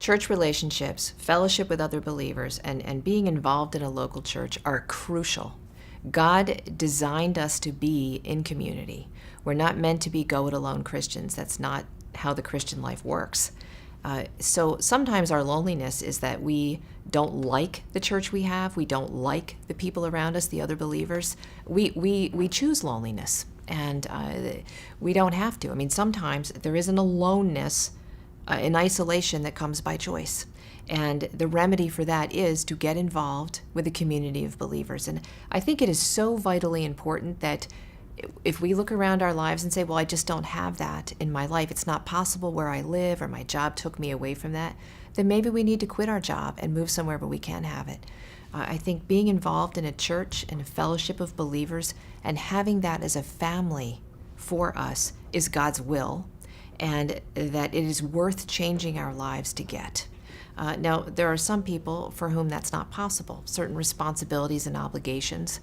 Church relationships, fellowship with other believers, and being involved in a local church are crucial. God designed us to be in community. We're not meant to be go-it-alone Christians. That's not how the Christian life works. So sometimes our loneliness is that we don't like the church we have. We don't like the people around us, the other believers. We choose loneliness, and we don't have to. I mean, sometimes there isn't aloneness, an isolation that comes by choice. And the remedy for that is to get involved with a community of believers. And I think it is so vitally important that if we look around our lives and say, well, I just don't have that in my life, it's not possible where I live, or my job took me away from that, then maybe we need to quit our job and move somewhere where we can have it. I think being involved in a church and a fellowship of believers and having that as a family for us is God's will, and that it is worth changing our lives to get. Now, there are some people for whom that's not possible. Certain responsibilities and obligations,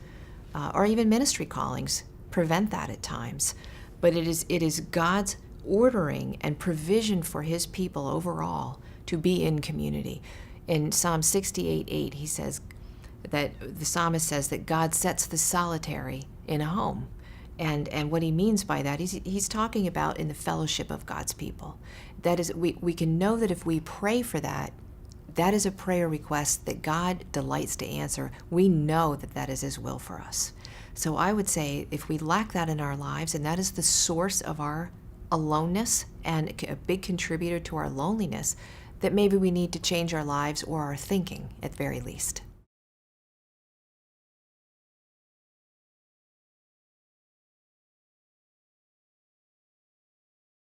or even ministry callings, prevent that at times. But it is God's ordering and provision for his people overall to be in community. In Psalm 68:8, he says that the psalmist says that God sets the solitary in a home. And what he means by that, he's talking about in the fellowship of God's people. That is, we can know that if we pray for that, that is a prayer request that God delights to answer. We know that that is his will for us. So I would say if we lack that in our lives, and that is the source of our aloneness and a big contributor to our loneliness, that maybe we need to change our lives or our thinking at very least.